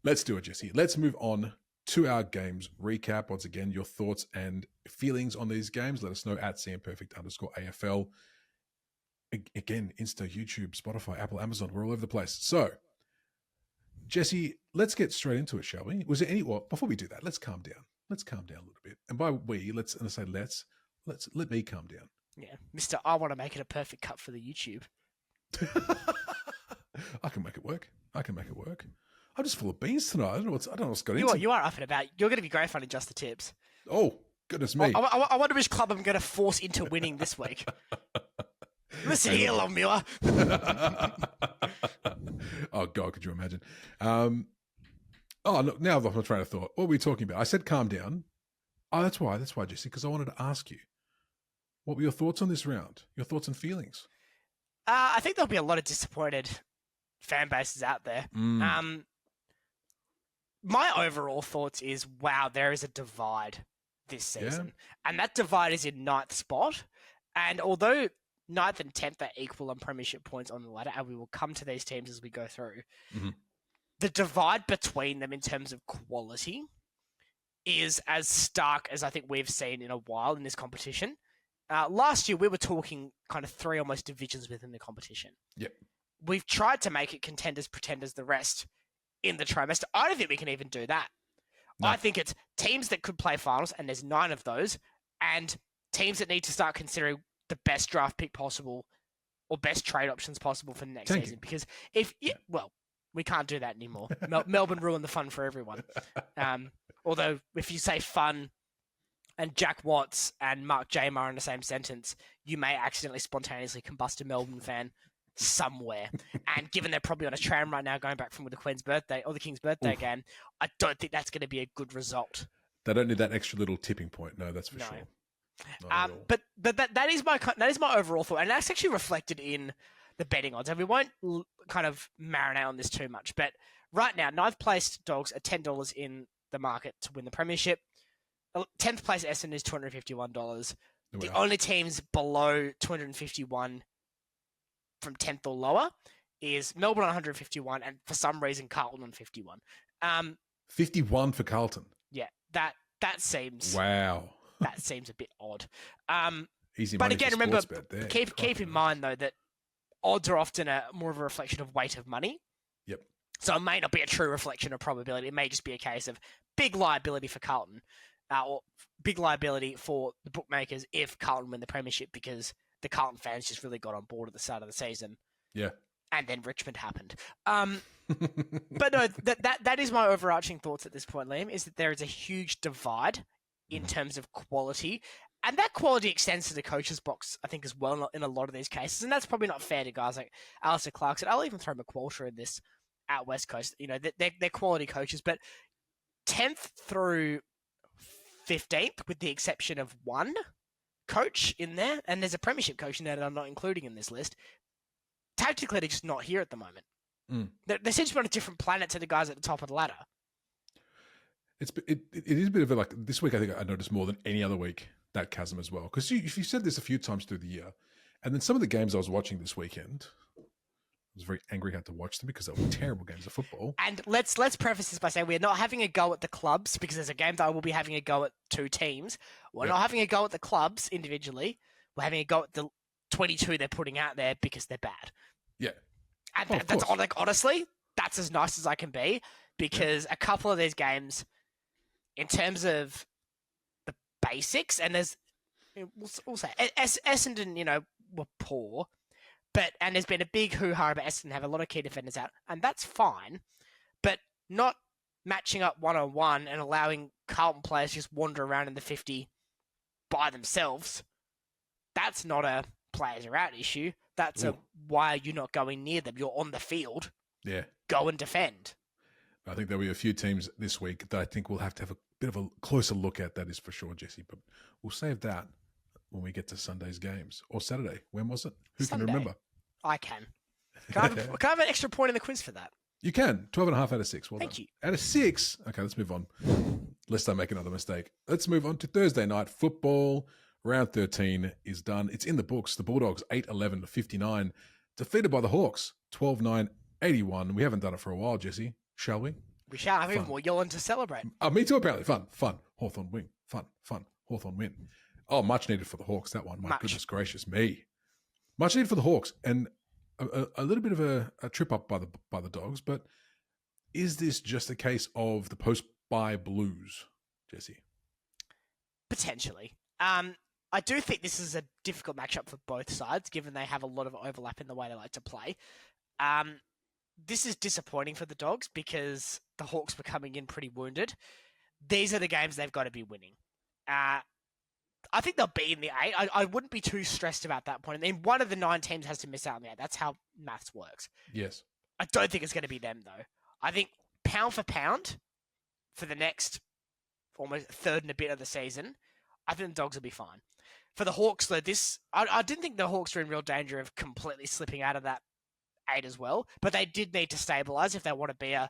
Let's do it, Jesse. Let's move on to our games recap. Once again, your thoughts and feelings on these games. Let us know at @CMPerfect_AFL. Again, Insta, YouTube, Spotify, Apple, Amazon. We're all over the place. So, Jesse, let's get straight into it, shall we? Was there any? Well, before we do that, let's calm down. Let's calm down a little bit. And by we, let me calm down. Yeah, Mister, I want to make it a perfect cut for the YouTube. I can make it work. I'm just full of beans tonight. I don't know what's got into. You are up and about. You're going to be great fun in Just the Tips. Oh, goodness me. I wonder which club I'm going to force into winning this week. Listen here, Long Miller. Oh, God, could you imagine? Look, now I've lost my train of thought. What were we talking about? I said calm down. Oh, that's why, Jesse, because I wanted to ask you, what were your thoughts on this round? Your thoughts and feelings? I think there'll be a lot of disappointed fan bases out there. My overall thoughts is, wow, there is a divide this season. Yeah. And that divide is in 9th spot. And although 9th and 10th are equal on premiership points on the ladder, and we will come to these teams as we go through, the divide between them in terms of quality is as stark as I think we've seen in a while in this competition. Last year, we were talking kind of 3 almost divisions within the competition. Yep. We've tried to make it contenders, pretenders, the rest in the trimester. I don't think we can even do that. No. I think it's teams that could play finals, and there's 9 of those, and teams that need to start considering the best draft pick possible or best trade options possible for the next season. Because we can't do that anymore. Melbourne ruined the fun for everyone. Although if you say fun and Jack Watts and Mark Jamar in the same sentence, you may accidentally spontaneously combust a Melbourne fan somewhere. And given they're probably on a tram right now going back from the Queen's birthday or the King's birthday game, I don't think that's going to be a good result. They don't need that extra little tipping point. No, that's for sure. But that is my overall thought, and that's actually reflected in the betting odds. And we won't kind of marinate on this too much, but right now, 9th place Dogs are $10 in the market to win the premiership. 10th place Essendon is $251. The only teams below 251 from 10th or lower is Melbourne on 151, and for some reason Carlton on 51. 51 for Carlton. Yeah, that seems wow. That seems a bit odd. Easy but money again, for remember, sports bet there. keep in mind though that odds are often more of a reflection of weight of money. Yep. So it may not be a true reflection of probability. It may just be a case of big liability for Carlton, or big liability for the bookmakers if Carlton win the premiership, because the Carlton fans just really got on board at the start of the season. Yeah. And then Richmond happened. But no, that is my overarching thoughts at this point, Liam, is that there is a huge divide in terms of quality. And that quality extends to the coach's box, I think, as well in a lot of these cases. And that's probably not fair to guys like Alistair Clarkson. I'll even throw McQualter in this out West Coast. You know, they're quality coaches. But 10th through 15th, with the exception of one coach in there, and there's a premiership coach in there that I'm not including in this list, tactically they're just not here at the moment. They seem to be on a different planet to the guys at the top of the ladder. It is a bit of a, like, this week I think I noticed more than any other week that chasm as well. Because you said this a few times through the year, and then some of the games I was watching this weekend, I was very angry I had to watch them because they were terrible games of football. And let's preface this by saying we're not having a go at the clubs, because there's a game that I will be having a go at 2 teams. We're not having a go at the clubs individually. We're having a go at the 22 they're putting out there because they're bad. Yeah. And that's honestly, that's as nice as I can be, because a couple of these games, in terms of the basics, and we'll say Essendon, were poor, and there's been a big hoo-ha about Essendon having a lot of key defenders out, and that's fine, but not matching up one-on-one and allowing Carlton players just wander around in the 50 by themselves, that's not a players are out issue. That's why are you not going near them? You're on the field. Yeah. Go and defend. I think there'll be a few teams this week that I think we'll have to have a bit of a closer look at, that is for sure, Jesse. But we'll save that when we get to Sunday's games. Or Saturday. When was it? Who Sunday. can remember? I can. Can I have an extra point in the quiz for that? You can. 12.5 out of 6. Well Thank done. you. Out of 6. Okay, let's move on. Lest I make another mistake. Let's move on to Thursday night football. Round 13 is done. It's in the books. The Bulldogs, 8-11-59. Defeated by the Hawks, 12-9-81. We haven't done it for a while, Jesse. Shall we? We shall have even more yelling to celebrate. Me too, apparently. Fun. Hawthorn win. Fun. Hawthorn win. Oh, much needed for the Hawks, that one. My goodness gracious me. Much needed for the Hawks. And a little bit of a trip up by the Dogs, but is this just a case of the post-bye blues, Jesse? Potentially. I do think this is a difficult matchup for both sides, given they have a lot of overlap in the way they like to play. This is disappointing for the Dogs because the Hawks were coming in pretty wounded. These are the games they've got to be winning. I think they'll be in the 8. I wouldn't be too stressed about that point. I mean, one of the 9 teams has to miss out on the 8. That's how maths works. Yes. I don't think it's going to be them, though. I think pound for pound for the next almost third and a bit of the season, I think the Dogs will be fine. For the Hawks, though, I didn't think the Hawks were in real danger of completely slipping out of that 8 as well, but they did need to stabilise if they want to be a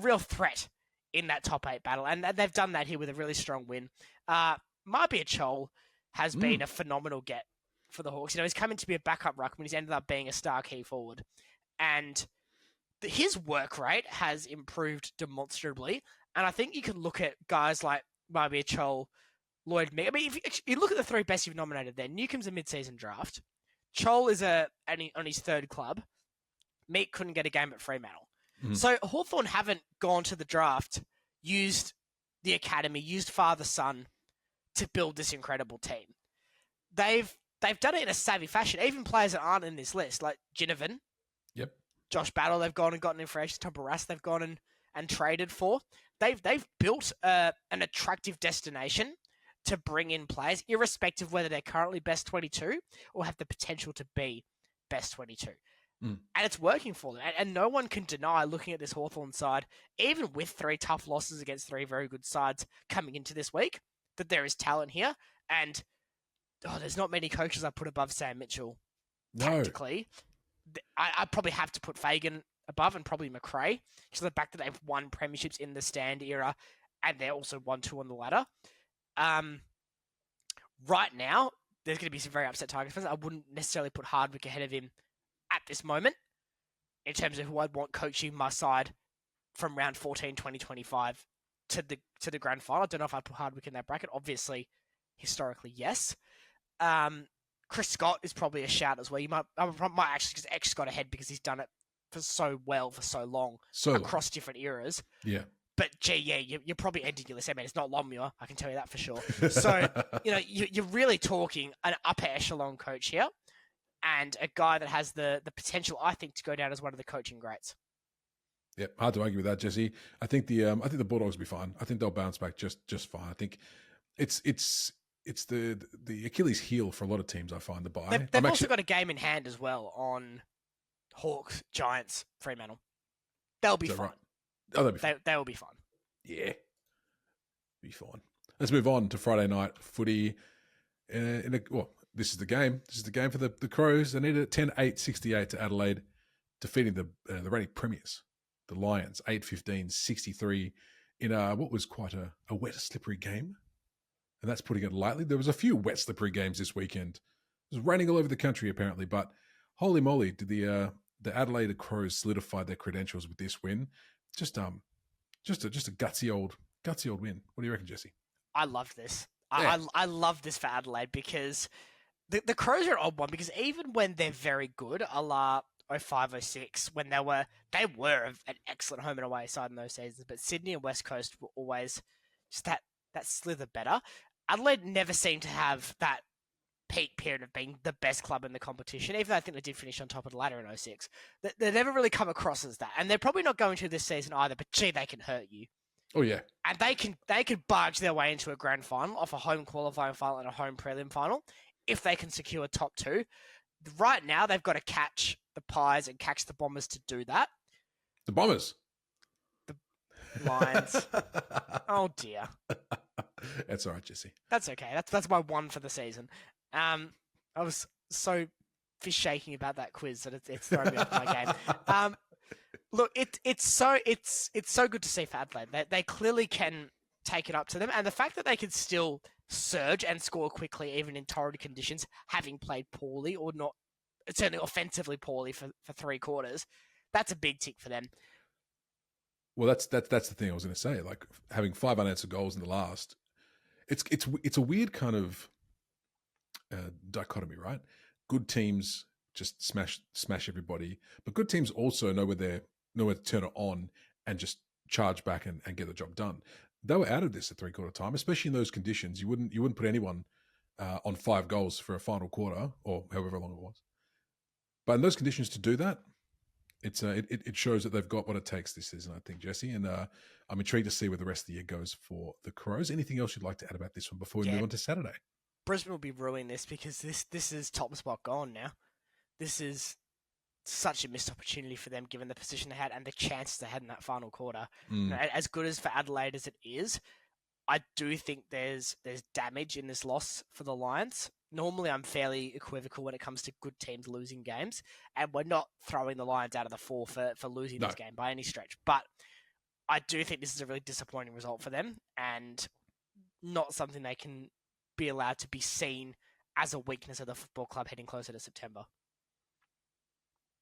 real threat in that top 8 battle, and they've done that here with a really strong win. Marbia Chol has been a phenomenal get for the Hawks. He's coming to be a backup ruckman. He's ended up being a star key forward, and his work rate has improved demonstrably. And I think you can look at guys like Marbia Chol, Lloyd Meek. I mean, if you look at the 3 best you've nominated there, Newcomb's a mid-season draft. Chol is on his 3rd club. Meek couldn't get a game at Fremantle. So Hawthorn haven't gone to the draft, used the academy, used father-son to build this incredible team. They've done it in a savvy fashion. Even players that aren't in this list, like Ginnivan, Josh Battle, they've gone and gotten in for ages. Tom Barras, they've gone and traded for. They've built an attractive destination to bring in players, irrespective of whether they're currently best 22 or have the potential to be best 22. And it's working for them. And no one can deny, looking at this Hawthorn side, even with 3 tough losses against 3 very good sides coming into this week, that there is talent here. And there's not many coaches I put above Sam Mitchell tactically. I probably have to put Fagan above and probably McRae, because of the fact that they've won premierships in the Stand era and they're also 1-2 on the ladder. Right now, there's going to be some very upset Tigers fans. I wouldn't necessarily put Hardwick ahead of him at this moment in terms of who I'd want coaching my side from round 14, 2025 to the grand final. I don't know if I'd put Hardwick in that bracket. Obviously, historically, yes. Chris Scott is probably a shout as well. I might actually just X Scott ahead because he's done it for so long across different eras. Yeah. But you're probably ending your list. I mean, it's not Longmuir, I can tell you that for sure. So, you're really talking an upper echelon coach here, and a guy that has the potential, I think, to go down as one of the coaching greats. Yeah, hard to argue with that, Jesse. I think the Bulldogs will be fine. I think they'll bounce back just fine. I think it's the Achilles heel for a lot of teams, I find, the bye. They've also got a game in hand as well on Hawks, Giants, Fremantle. They'll be fine. Right? Oh, they'll be fine. They will be fine. Yeah. Be fine. Let's move on to Friday night footy. This is the game. This is the game for the Crows. They needed 10-8-68 to Adelaide, defeating the reigning premiers, the Lions, 8-15-63 in what was quite a wet, slippery game. And that's putting it lightly. There was a few wet, slippery games this weekend. It was raining all over the country, apparently. But holy moly, did the Adelaide Crows solidify their credentials with this win? Just a gutsy old win. What do you reckon, Jesse? I love this. Yeah. I love this for Adelaide because the Crows are an odd one, because even when they're very good, a la 05-06, when they were an excellent home and away side in those seasons, but Sydney and West Coast were always just that slither better. Adelaide never seemed to have that peak period of being the best club in the competition, even though I think they did finish on top of the ladder in 06. They never really come across as that. And they're probably not going to this season either, but gee, they can hurt you. Oh, yeah. And they can barge their way into a grand final off a home qualifying final and a home prelim final if they can secure top 2. Right now, they've got to catch the Pies and catch the Bombers to do that. The Bombers? The Lions. Oh, dear. That's all right, Jesse. That's okay. That's my one for the season. I was so fish shaking about that quiz that it's thrown me off my game. Look, it's so good to see for Adelaide. They clearly can take it up to them, and the fact that they can still surge and score quickly, even in torrid conditions, having played poorly or not, certainly offensively poorly for 3 quarters, that's a big tick for them. Well, that's the thing I was going to say. Like having 5 unanswered goals in the last, it's a weird kind of dichotomy, right? Good teams just smash everybody, but good teams also know where to turn it on and just charge back and get the job done. They were out of this at 3/4 time, especially in those conditions. You wouldn't put anyone on 5 goals for a final quarter or however long it was. But in those conditions to do that, it shows that they've got what it takes this season, I think, Jesse. And I'm intrigued to see where the rest of the year goes for the Crows. Anything else you'd like to add about this one before we move on to Saturday? Brisbane will be ruining this because this is top spot gone now. This is such a missed opportunity for them given the position they had and the chances they had in that final quarter. You know, as good as for Adelaide as it is, I do think there's damage in this loss for the Lions. Normally, I'm fairly equivocal when it comes to good teams losing games, and we're not throwing the Lions out of the four for losing this game by any stretch. But I do think this is a really disappointing result for them, and not something they can be allowed to be seen as a weakness of the football club heading closer to September.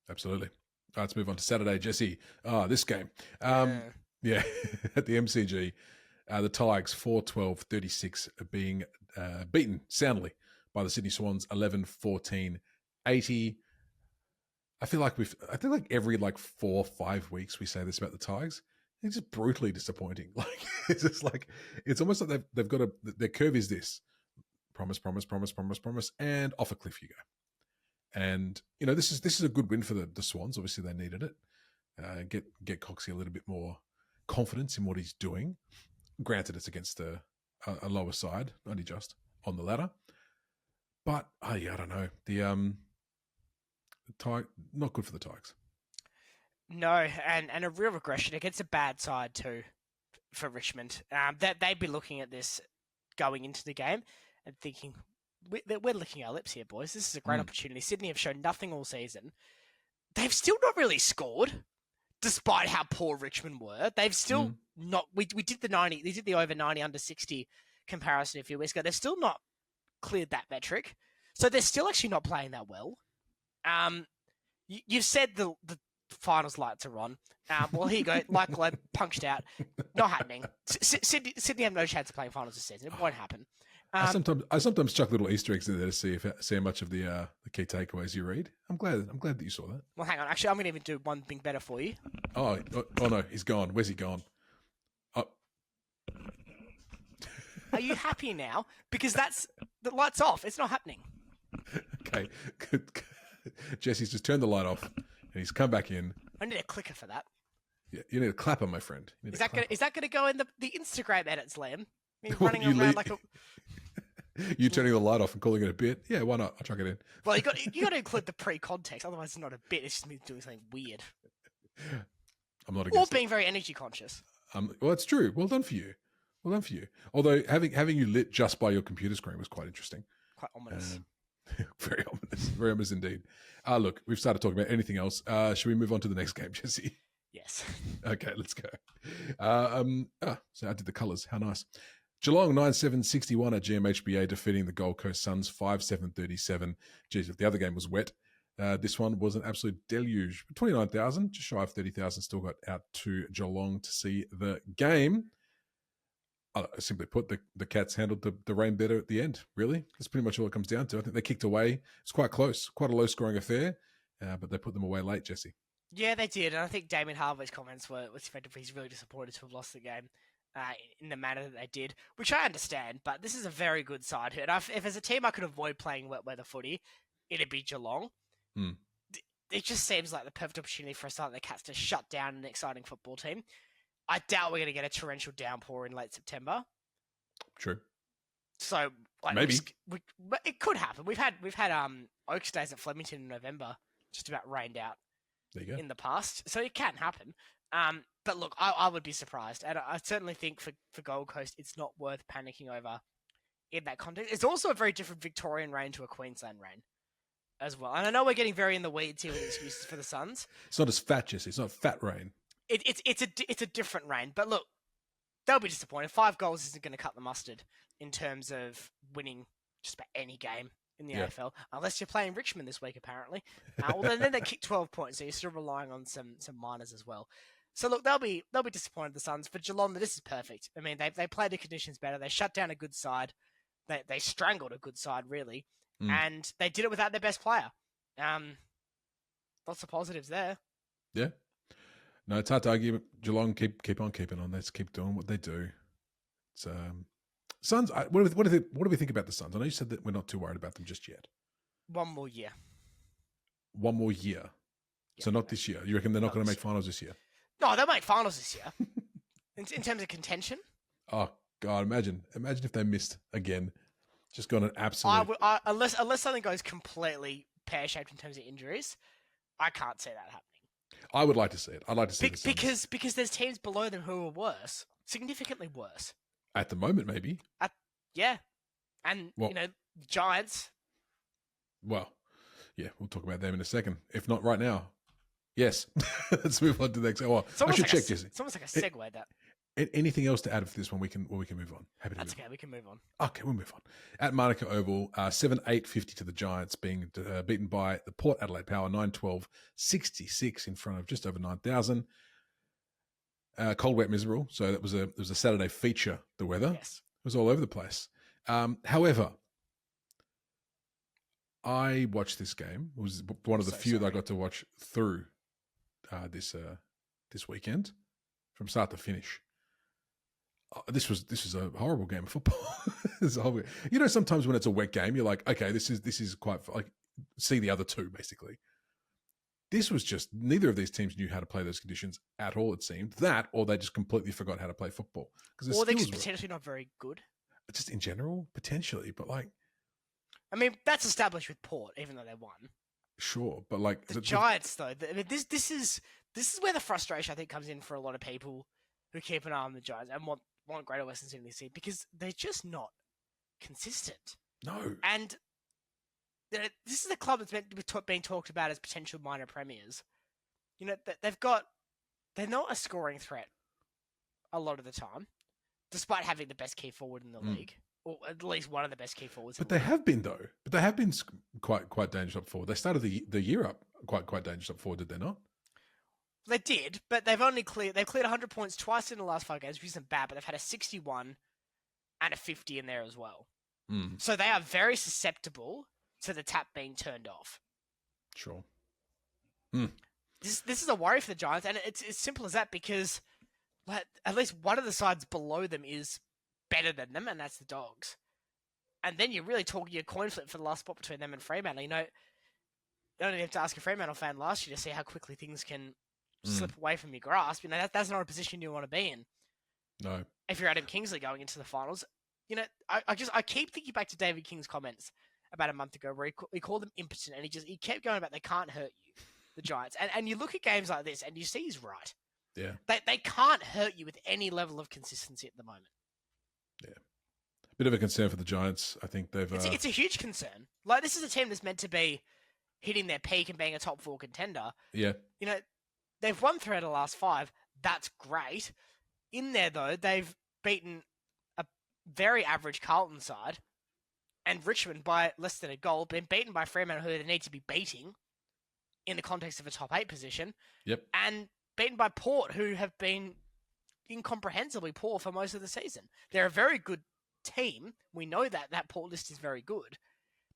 Absolutely. All right, let's move on to Saturday, Jesse. This game. Yeah, at the MCG, the Tigers 4-12-36 being beaten soundly by the Sydney Swans 11-14-80. I think like every 4 or 5 weeks we say this about the Tigers. It's just brutally disappointing. Like it's just like it's almost like they've got their curve is this: promise, and off a cliff you go. And you know this is a good win for the Swans. Obviously they needed it. Get Coxie a little bit more confidence in what he's doing. Granted, it's against a lower side, only just on the ladder. But I don't know. The not good for the Tigers. No, and a real regression against a bad side too for Richmond. That they'd be looking at this going into the game and thinking, we're licking our lips here, boys. This is a great opportunity. Sydney have shown nothing all season. They've still not really scored, despite how poor Richmond were. They've still not. We did the 90. They did the over 90 under 60 comparison a few weeks ago. They've still not cleared that metric, so they're still actually not playing that well. You've said the finals lights are on. Well, here you go. Like Globe punched out. Not happening. Sydney have no chance of playing finals this season. It won't happen. I sometimes chuck little Easter eggs in there to see how much of the key takeaways you read. I'm glad that you saw that. Well, hang on. Actually, I'm going to even do one thing better for you. Oh no, he's gone. Where's he gone? Are you happy now? Because that's the light's off. It's not happening. Okay, good. Jesse's just turned the light off and he's come back in. I need a clicker for that. Yeah, you need a clapper, my friend. Is that going to go in the Instagram edits, Liam? Me running around like a. You turning the light off and calling it a bit? Yeah, why not? I'll chuck it in. Well, you got to include the pre-context, otherwise it's not a bit. It's just me doing something weird. I'm not against. Or being very energy conscious. Well, it's true. Well done for you. Although having you lit just by your computer screen was quite interesting. Quite ominous. Very ominous. Very ominous indeed. Look, we've started talking about anything else. Should we move on to the next game, Jesse? Yes. Okay, let's go. So I did the colours. How nice. Geelong 9-7-61 at GMHBA defeating the Gold Coast Suns 5-7-37. Geez, if the other game was wet, this one was an absolute deluge. 29,000, just shy of 30,000, still got out to Geelong to see the game. Simply put, the Cats handled the rain better at the end, really. That's pretty much all it comes down to. I think they kicked away. It's quite close, quite a low-scoring affair, but they put them away late, Jesse. Yeah, they did, and I think Damien Harvey's comments was effectively he's really disappointed to have lost the game in the manner that they did, which I understand, but this is a very good side. And if there's a team I could avoid playing wet weather footy, it'd be Geelong. It just seems like the perfect opportunity for a side like the Cats to shut down an exciting football team. I doubt we're going to get a torrential downpour in late September. True. So maybe it could happen. We've had Oaks Days at Flemington in November, just about rained out. There you go. In the past, so it can happen. But look, I would be surprised, and I certainly think for Gold Coast, it's not worth panicking over in that context. It's also a very different Victorian rain to a Queensland rain as well. And I know we're getting very in the weeds here with excuses for the Suns. It's not as fat, Jesse. It's not fat rain. It's a different rain, but look, they'll be disappointed. 5 goals isn't going to cut the mustard in terms of winning just about any game in the AFL, unless you're playing Richmond this week, apparently. Well, then they kick 12 points, so you're still relying on some minors as well. So look, they'll be disappointed. The Suns, for Geelong, this is perfect. I mean, they played the conditions better. They shut down a good side. They strangled a good side, really, and they did it without their best player. Lots of positives there. Yeah. No, it's hard to argue. Geelong keep on keeping on. Let's keep doing what they do. It's Suns. What do we think about the Suns? I know you said that we're not too worried about them just yet. One more year. One more year. Yeah, so not this year. You reckon they're not going to make finals this year? No, they'll make finals this year. in terms of contention. Oh God! Imagine if they missed again. Just got an absolute. Unless something goes completely pear-shaped in terms of injuries, I can't see that happening. I would like to see it. I'd like to see it because there's teams below them who are worse, significantly worse. At the moment, maybe. Yeah, and Giants. Well, yeah, we'll talk about them in a second. If not right now, yes. Let's move on to the next. Oh, I should check, Jesse. It's almost like a segue. That. Anything else to add for this one? We can move on. That's okay. We can move on. Okay, we'll move on. At Manuka Oval, 7-8-50 to the Giants, being beaten by the Port Adelaide Power 9-12-66 in front of just over 9,000. Cold, wet, miserable. So it was a Saturday feature. The weather, yes, it was all over the place. However, I watched this game. It was one of the few that I got to watch through this weekend from start to finish. This was a horrible game of football. Sometimes when it's a wet game, you're like, okay, this is quite like see the other two basically. This was just neither of these teams knew how to play those conditions at all. It seemed that, or they just completely forgot how to play football or they're just potentially not very good. Just in general, potentially, but like, I mean, that's established with Port, even though they won. Sure, but like the Giants, though, this is where the frustration I think comes in for a lot of people who keep an eye on the Giants and want Greater Western Sydney to see, because they're just not consistent. No. And this is a club that's meant to be being talked about as potential minor premiers. They're not a scoring threat a lot of the time, despite having the best key forward in the league, or at least one of the best key forwards. But they have been, though. But they have been quite dangerous up forward. They started the year up quite dangerous up forward, did they not? They did, but they've cleared 100 points twice in the last 5 games, which isn't bad, but they've had a 61 and a 50 in there as well. So they are very susceptible to the tap being turned off. Sure. This is a worry for the Giants, and it's as simple as that, because at least one of the sides below them is better than them, and that's the Dogs. And then you're really talking a coin flip for the last spot between them and Fremantle. You don't even have to ask a Fremantle fan last year to see how quickly things can slip away from your grasp. That's not a position you want to be in. No. If you're Adam Kingsley going into the finals, I keep thinking back to David King's comments about a month ago where he called them impotent, and he kept going about they can't hurt you, the Giants. And you look at games like this and you see he's right. Yeah. They can't hurt you with any level of consistency at the moment. Yeah. Bit of a concern for the Giants. I think they've... It's a huge concern. Like, this is a team that's meant to be hitting their peak and being a top 4 contender. Yeah. They've won 3 out of the last 5. That's great. In there, though, they've beaten a very average Carlton side, and Richmond by less than a goal, been beaten by Fremantle, who they need to be beating in the context of a top 8 position. Yep. And beaten by Port, who have been incomprehensibly poor for most of the season. They're a very good team. We know that Port list is very good,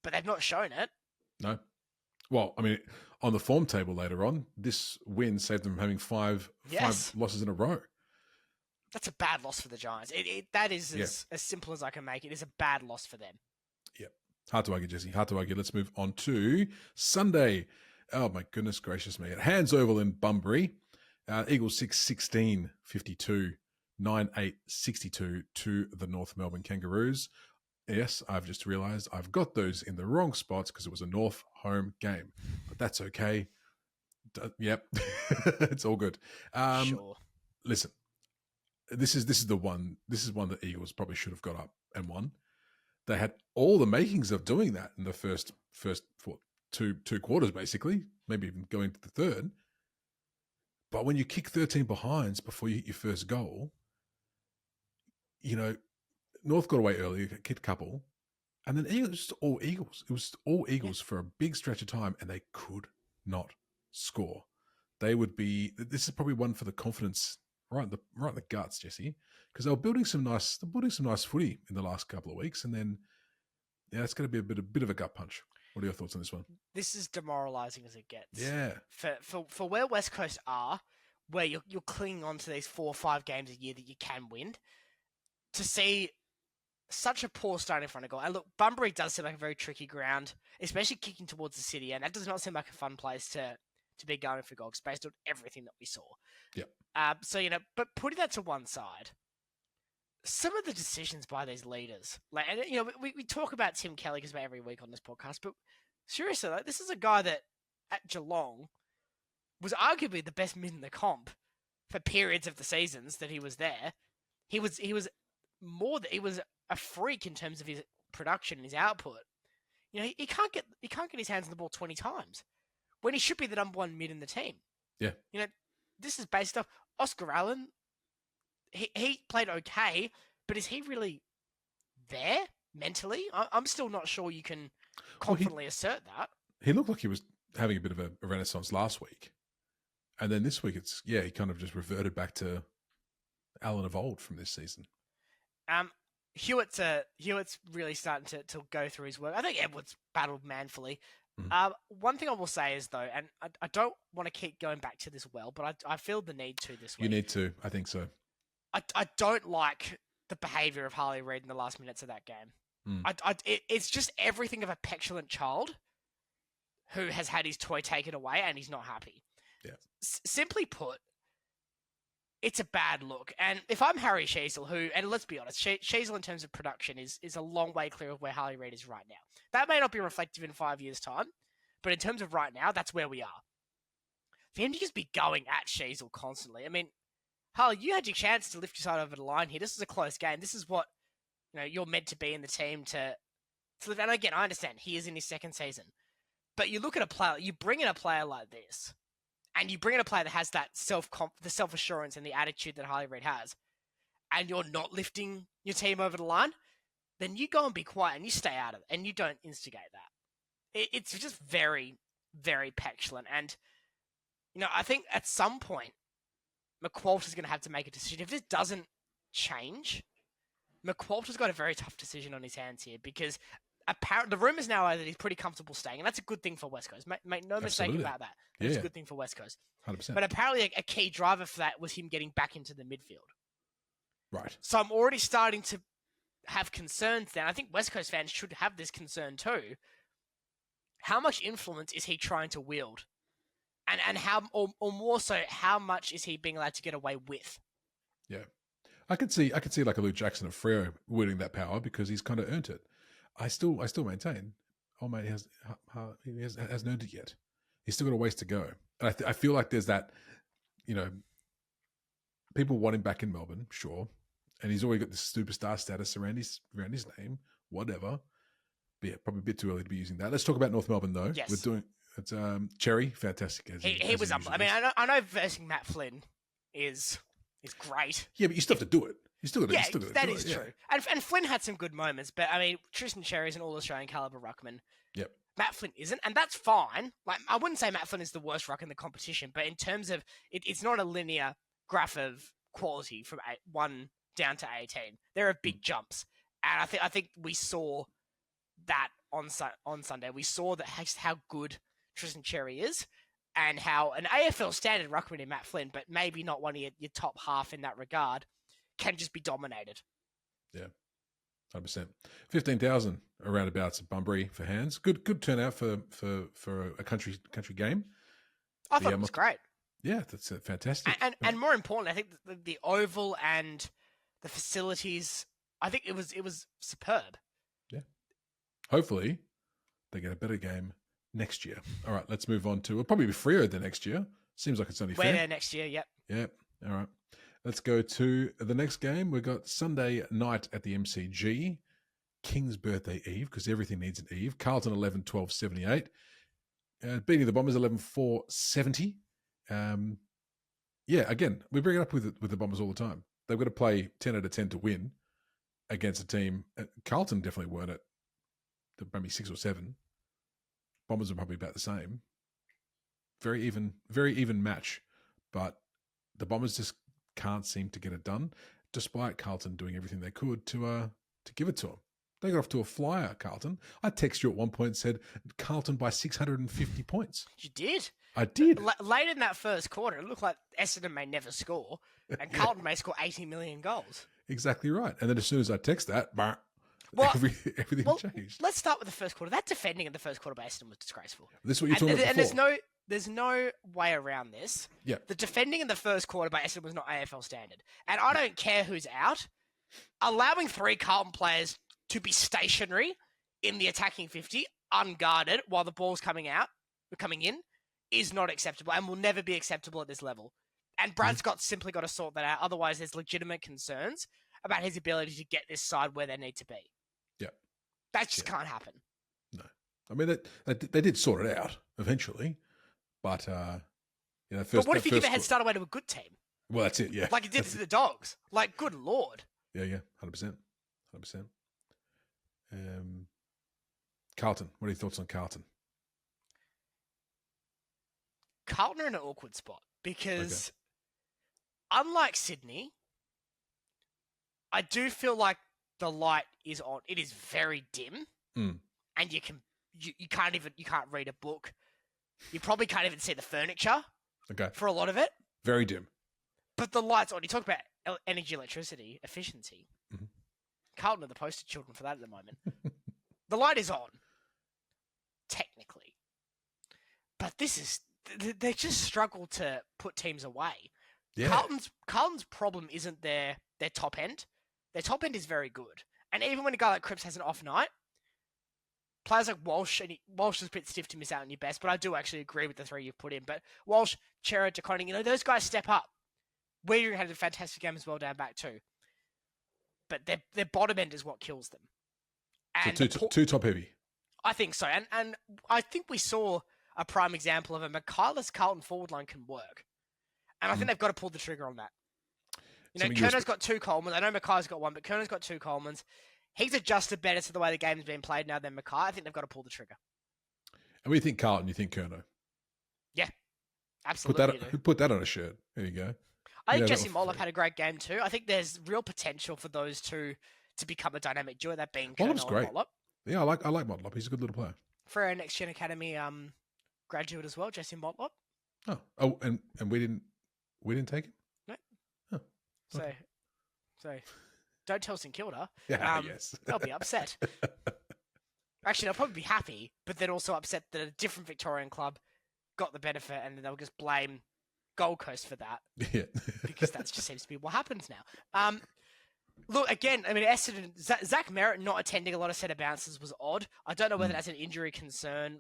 but they've not shown it. No. Well, I mean, on the form table later on, this win saved them from having five losses in a row. That's a bad loss for the Giants. That is as simple as I can make it. It is a bad loss for them. Yep. Hard to argue, Jesse. Hard to argue. Let's move on to Sunday. Oh, my goodness gracious me. At Hands Oval in Bunbury, Eagles 6-16-52, 9-8-62 to the North Melbourne Kangaroos. Yes, I've just realised I've got those in the wrong spots because it was a North home game. But that's okay. Yep. It's all good. Sure. Listen, this is one that Eagles probably should have got up and won. They had all the makings of doing that in the first two quarters, basically, maybe even going to the third. But when you kick 13 behinds before you hit your first goal, North got away early, kicked a couple, and then Eagles, just all Eagles. It was all Eagles for a big stretch of time, and they could not score. they would be. This is probably one for the confidence, right in the guts, Jesse, because they were building some nice footy in the last couple of weeks, and then it's going to be a bit of a gut punch. What are your thoughts on this one? This is demoralising as it gets. Yeah. For where West Coast are, where you're clinging on to these 4 or 5 games a year that you can win, to see such a poor start in front of goal. And look, Bunbury does seem like a very tricky ground, especially kicking towards the city, and that does not seem like a fun place to be going for goals based on everything that we saw. Yeah. So, but putting that to one side, some of the decisions by these leaders, like, and we talk about Tim Kelly just about every week on this podcast, but seriously, like, this is a guy that at Geelong was arguably the best mid in the comp for periods of the seasons that he was there. He was a freak in terms of his production and his output. He can't get his hands on the ball 20 times when he should be the number one mid in the team. Yeah. This is based off Oscar Allen. He played okay, but is he really there mentally? I'm still not sure you can confidently assert that. He looked like he was having a bit of a renaissance last week. And then this week, he kind of just reverted back to Allen of old from this season. Hewitt's really starting to go through his work. I think Edwards battled manfully. One thing I will say is, though, and I don't want to keep going back to this but I feel the need to this week. You need to. I think so. I don't like the behaviour of Harley Reid in the last minutes of that game. It's just everything of a petulant child who has had his toy taken away and he's not happy. Yeah. Simply put, it's a bad look. And if I'm Harry Sheasel, and let's be honest, Sheasel in terms of production is a long way clear of where Harley Reid is right now. That may not be reflective in 5 years' time, but in terms of right now, that's where we are. For him to just be going at Sheasel constantly, I mean, Harley, you had your chance to lift your side over the line here. This is a close game. This is what you're meant to be in the team to live. And again, I understand he is in his second season, but you look at a player, you bring in a player like this, and you bring in a player that has that the self-assurance and the attitude that Harley Reid has, and you're not lifting your team over the line, then you go and be quiet and you stay out of it and you don't instigate that. It's just very, very petulant. And, I think at some point, McQualter's going to have to make a decision. If this doesn't change, McQualter's got a very tough decision on his hands here because the rumours now are that he's pretty comfortable staying, and that's a good thing for West Coast. Make no mistake about that. It's a good thing for West Coast. 100%. But apparently a key driver for that was him getting back into the midfield. Right. So I'm already starting to have concerns then. I think West Coast fans should have this concern too. How much influence is he trying to wield? And how, or more so, how much is he being allowed to get away with? Yeah. I could see like a Luke Jackson of Freo wielding that power because he's kind of earned it. I still maintain, mate, he hasn't earned it yet. He's still got a ways to go. And I feel like there's that, people want him back in Melbourne, sure, and he's already got this superstar status around his name, whatever. But yeah, probably a bit too early to be using that. Let's talk about North Melbourne though. Yes. We're doing it's Cherry, fantastic. He was up. I mean, I know versing Matt Flynn is great. Yeah, but you still have to do it. You still got to. Yeah, that is true. And Flynn had some good moments, but I mean, Tristan Cherry's an All-Australian caliber ruckman. Yep. Matt Flynn isn't, and that's fine. Like, I wouldn't say Matt Flynn is the worst ruck in the competition, but in terms of it's not a linear graph of quality from 1 down to 18. There are big jumps, and I think we saw that on Sunday. We saw that how good Tristan Cherry is, and how an AFL standard ruckman in Matt Flynn, but maybe not one of your top half in that regard, can just be dominated. Yeah, 100%. 15,000 roundabouts at Bunbury for hands. Good turnout for a country game. I thought it was great. Yeah, that's fantastic. And more importantly, I think the oval and the facilities, I think it was superb. Yeah. Hopefully, they get a better game next year. All right, let's move on to. It'll probably be Freo the next year. Seems like it's only fair. We're there next year. Yep. Yep. All right. Let's go to the next game. We've got Sunday night at the MCG. King's birthday eve, because everything needs an eve. Carlton 11-12-78. Beating the Bombers 11-4-70. Yeah, again, we bring it up with the Bombers all the time. They've got to play 10 out of 10 to win against a team. Carlton definitely weren't at maybe 6 or 7. Bombers are probably about the same. very even match, but the Bombers just can't seem to get it done, despite Carlton doing everything they could to give it to them. They got off to a flyer, Carlton. I texted you at one point and said Carlton by 650 points. You did? I did. Late in that first quarter, it looked like Essendon may never score, and Carlton may score 80 million goals. Exactly right. And then as soon as I text that, everything changed. Let's start with the first quarter. That defending in the first quarter by Essendon was disgraceful. This is what you're talking about before. And there's no way around this. Yeah. The defending in the first quarter by Essendon was not AFL standard. And I don't care who's out. Allowing 3 Carlton players to be stationary in the attacking 50, unguarded, while the ball's coming in, is not acceptable and will never be acceptable at this level. And Brad Scott's simply got to sort that out. Otherwise, there's legitimate concerns about his ability to get this side where they need to be. Yeah. That just can't happen. No. I mean, they did sort it out eventually, but, but what if you give a head start away to a good team? Well, that's it, yeah. Like it did to the Dogs. Like, good Lord. Yeah, 100%. Carlton, what are your thoughts on Carlton? Carlton are in an awkward spot because, unlike Sydney, I do feel like the light is on. It is very dim, and you can't read a book. You probably can't even see the furniture. Okay. For a lot of it, very dim. But the light's on. You talk about energy, electricity, efficiency. Mm-hmm. Carlton are the poster children for that at the moment. The light is on, technically, but they just struggle to put teams away. Yeah. Carlton's problem isn't their top end. Their top end is very good. And even when a guy like Cripps has an off night, players like Walsh, Walsh is a bit stiff to miss out on your best, but I do actually agree with the 3 you've put in. But Walsh, Chera, DeConning, those guys step up. Wiedering had a fantastic game as well down back too. But their bottom end is what kills them. And so too top heavy. I think so. And I think we saw a prime example of a McKayla's Carlton forward line can work. And I think they've got to pull the trigger on that. Kerno's got 2 Colemans. I know Mackay's got 1, but Kerno's got 2 Colemans. He's adjusted better to the way the game's been played now than Mackay. I think they've got to pull the trigger. And we think Carlton, you think Kerno. Yeah, absolutely. Put that on a shirt. There you go. I think Jesse Mollop had a great game too. I think there's real potential for those two to become a dynamic duo, that being Kerno and great. Mollop. Yeah, I like Mollop. He's a good little player. For our Next Gen Academy graduate as well, Jesse Mollop. Oh, and we didn't take him? No. Oh, okay. So don't tell St Kilda. Yeah, yes. They'll be upset. Actually, they'll probably be happy, but then also upset that a different Victorian club got the benefit, and then they'll just blame Gold Coast for that. Yeah. Because that just seems to be what happens now. Look, again, I mean, Essendon, Zach Merritt not attending a lot of centre bounces was odd. I don't know whether that's an injury concern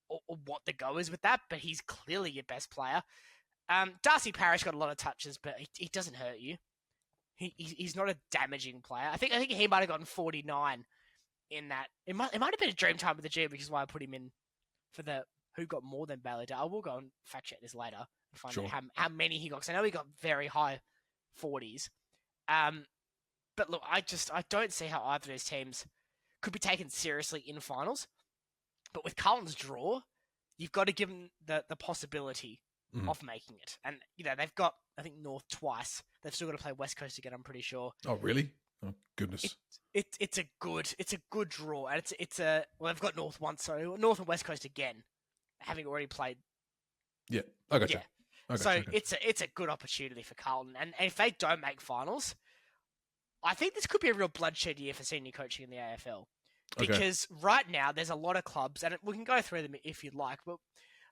or what the go is with that, but he's clearly your best player. Darcy Parish got a lot of touches, but he doesn't hurt you. He's not a damaging player. I think he might have gotten 49 in that. It might have been a dream time with the G, which is why I put him in for the who got more than Bailey. I will go and fact check this later and find out how many he got. Because I know he got very high 40s. But look, I don't see how either of those teams could be taken seriously in finals. But with Carlton's draw, you've got to give them the possibility of making it. And they've got, I think, North twice. They've still got to play West Coast again, I'm pretty sure. Oh, really? Oh, goodness. It's a good draw, and they've got North once, so North and West Coast again, having already played. Yeah, I got you. So it's a good opportunity for Carlton, and if they don't make finals, I think this could be a real bloodshed year for senior coaching in the AFL, because right now there's a lot of clubs, and we can go through them if you'd like, but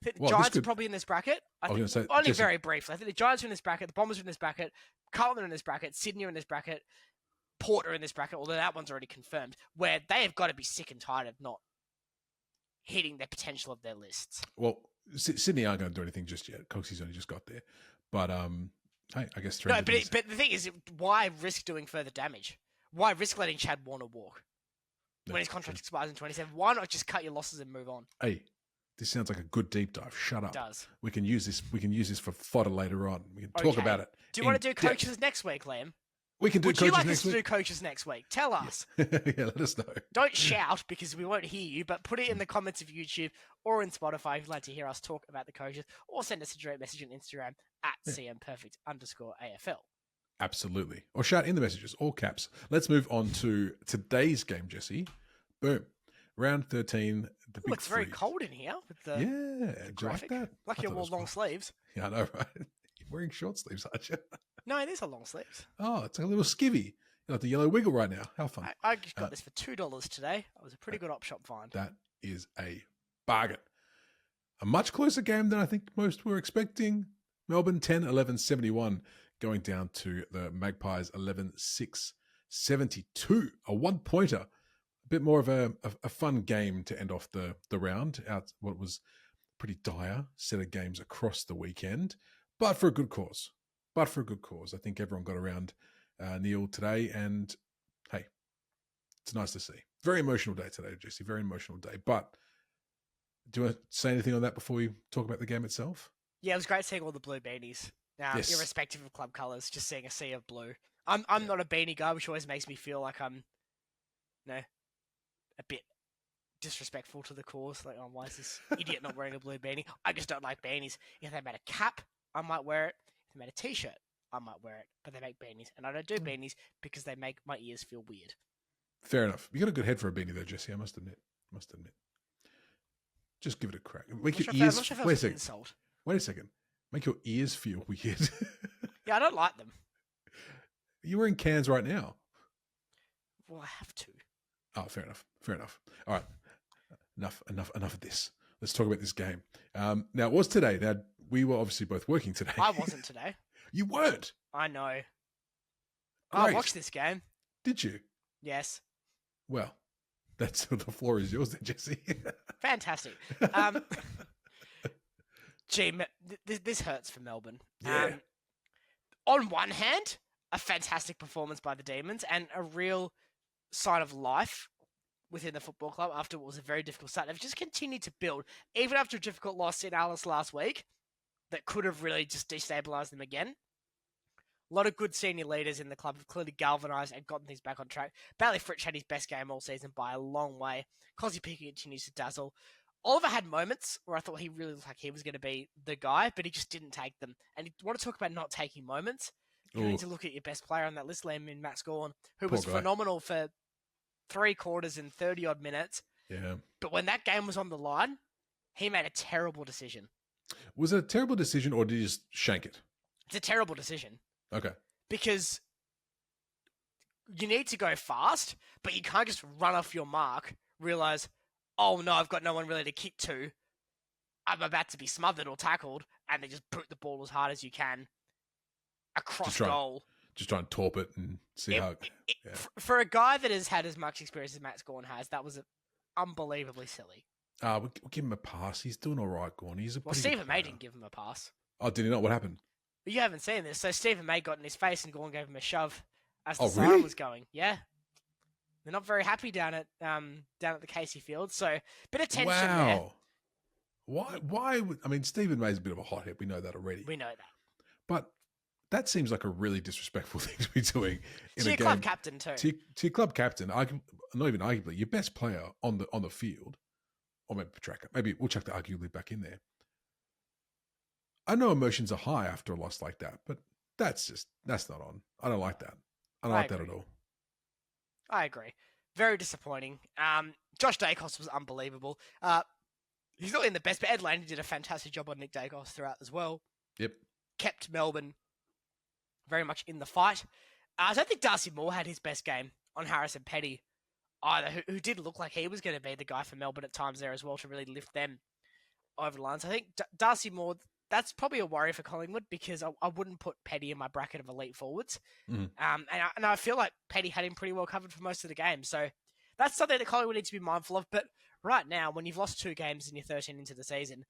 I think the Giants are probably in this bracket. Very briefly. I think the Giants are in this bracket, the Bombers are in this bracket, Carlton are in this bracket, Sydney are in this bracket, Port are in this bracket, although that one's already confirmed, where they have got to be sick and tired of not hitting the potential of their lists. Well, Sydney aren't going to do anything just yet. Coxie's only just got there. But, hey, I guess... No, but the thing is, why risk doing further damage? Why risk letting Chad Warner walk when his contract expires in 27? Why not just cut your losses and move on? Hey, this sounds like a good deep dive. Shut up. It does. We can use this for fodder later on. We can talk about it. Do you want to do coaches next week, Liam? We can do Would coaches you like us next to week. do coaches next week? Tell us. Yeah. Yeah, let us know. Don't shout because we won't hear you, but put it in the comments of YouTube or in Spotify if you'd like to hear us talk about the coaches, or send us a direct message on Instagram at @CMPerfect_AFL. Absolutely. Or shout in the messages, all caps. Let's move on to today's game, Jesse. Boom. Round 13, the big It's very freeze. cold in here with the Yeah. Do you like graphic. that? Like you wore long sleeves. Yeah, I know, right? You're wearing short sleeves, aren't you? No, these are long sleeves. Oh, it's like a little skivvy. You're like the yellow wiggle right now. How fun. I just got this for $2 today. It was a pretty good op shop find. That is a bargain. A much closer game than I think most were expecting. Melbourne 10-11-71 going down to the Magpies 11-6-72. A one-pointer. A bit more of a fun game to end off the round. Out what was pretty dire set of games across the weekend. But for a good cause. I think everyone got around Neil today. And hey, it's nice to see. Very emotional day today, Jesse. Very emotional day. But do you want to say anything on that before we talk about the game itself? Yeah, it was great seeing all the blue beanies. Yes. Irrespective of club colours, just seeing a sea of blue. I'm not a beanie guy, which always makes me feel like I'm, a bit disrespectful to the cause. Like, oh, why is this idiot not wearing a blue beanie? I just don't like beanies. If they made a cap, I might wear it. If they made a t-shirt, I might wear it. But they make beanies, and I don't do beanies because they make my ears feel weird. Fair enough. You got a good head for a beanie though, Jesse. I must admit. Just give it a crack. Make your ears. Wait a second. Make your ears feel weird. Yeah, I don't like them. You're wearing cans right now. Well, I have to. Oh, fair enough. All right. Enough of this. Let's talk about this game. Now, it was today. Now, we were obviously both working today. I wasn't today. You weren't? I know. Great. I watched this game. Did you? Yes. Well, the floor is yours then, Jesse. Fantastic. Gee, this hurts for Melbourne. Yeah. On one hand, a fantastic performance by the Demons and a real sign of life within the football club after what was a very difficult start. They've just continued to build, even after a difficult loss in Alice last week, that could have really just destabilised them again. A lot of good senior leaders in the club have clearly galvanised and gotten things back on track. Bailey Fritsch had his best game all season by a long way. Cosy Pickett continues to dazzle. Oliver had moments where I thought he really looked like he was going to be the guy, but he just didn't take them. And you want to talk about not taking moments? You need to look at your best player on that list, Liam, in Matt Scorn, who was phenomenal for 3 quarters and 30-odd minutes. Yeah. But when that game was on the line, he made a terrible decision. Was it a terrible decision or did he just shank it? It's a terrible decision. Okay. Because you need to go fast, but you can't just run off your mark, realize, oh no, I've got no one really to kick to. I'm about to be smothered or tackled, and then just boot the ball as hard as you can across goal. Just try and torp it and see how... For a guy that has had as much experience as Matt Scorn has, that was unbelievably silly. We'll give him a pass. He's doing all right, Gorn. Stephen May didn't give him a pass. Oh, did he not? What happened? But you haven't seen this. So Stephen May got in his face and Gorn gave him a shove as the siren was going. Yeah. They're not very happy down at the Casey Field. So bit of tension there. Why? I mean, Stephen May's a bit of a hothead. We know that already. We know that. But that seems like a really disrespectful thing to be doing in a game. To your club captain too. To your club captain, not even arguably, your best player on the field, or maybe Petraka. Maybe we'll chuck the arguably back in there. I know emotions are high after a loss like that, but that's not on. I don't like that. I don't like that at all. I agree. Very disappointing. Josh Dacos was unbelievable. He's not in the best, but Ed Laney did a fantastic job on Nick Dacos throughout as well. Yep. Kept Melbourne very much in the fight. I don't think Darcy Moore had his best game on Harrison Petty either, who did look like he was going to be the guy for Melbourne at times there as well to really lift them over the lines. I think Darcy Moore, that's probably a worry for Collingwood because I wouldn't put Petty in my bracket of elite forwards. Mm-hmm. And I feel like Petty had him pretty well covered for most of the game. So that's something that Collingwood needs to be mindful of. But right now, when you've lost 2 games and you're 13 into the season,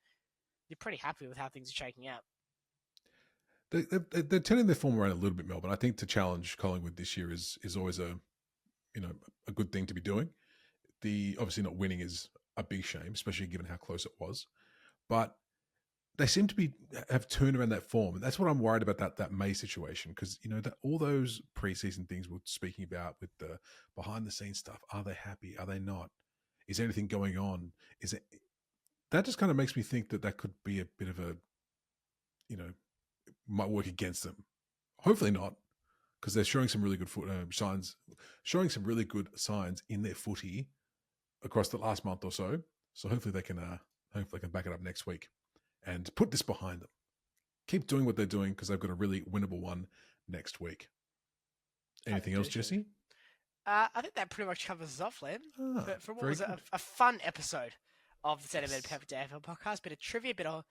you're pretty happy with how things are shaking out. They're turning their form around a little bit, Melbourne. I think to challenge Collingwood this year is always a good thing to be doing. Obviously not winning is a big shame, especially given how close it was. But they seem to have turned around that form. And that's what I'm worried about that May situation. Because, that all those preseason things we're speaking about with the behind the scenes stuff, are they happy? Are they not? Is there anything going on? That just kind of makes me think that could be a bit of a, might work against them. Hopefully not, because they're showing some really good signs, showing some really good signs in their footy across the last month or so. So hopefully they can back it up next week and put this behind them. Keep doing what they're doing, because they've got a really winnable one next week. Anything else, Jesse? I think that pretty much covers us off, Liam. For what was a fun episode of the Centimetre Perfect AFL podcast. Bit of trivia, bit of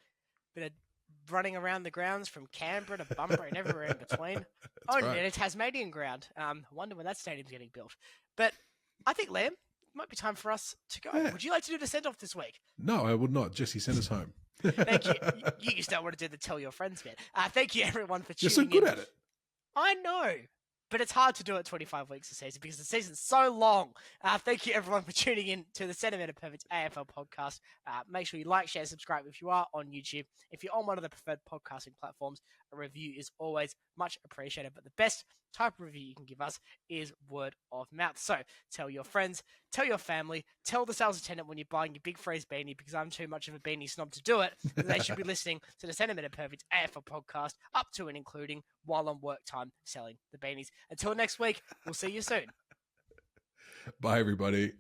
running around the grounds from Canberra to Bunbury and everywhere in between. And a Tasmanian ground. I wonder when that stadium's getting built. But I think, Liam, it might be time for us to go. Yeah. Would you like to do the send-off this week? No, I would not. Jesse, send us home. Thank you. You just don't want to do the tell your friends bit. Thank you, everyone, for tuning in. You're so good at it. I know. But it's hard to do it 25 weeks a season because the season's so long. Thank you, everyone, for tuning in to the Centimetre Perfect AFL podcast. Make sure you like, share, subscribe if you are on YouTube. If you're on one of the preferred podcasting platforms, a review is always much appreciated. But the best type of review you can give us is word of mouth. So tell your friends, tell your family, tell the sales attendant when you're buying your big freeze beanie, because I'm too much of a beanie snob to do it. They should be listening to the Centimetre Perfect AFL podcast up to and including while on work time selling the beanies. Until next week, we'll see you soon. Bye, everybody.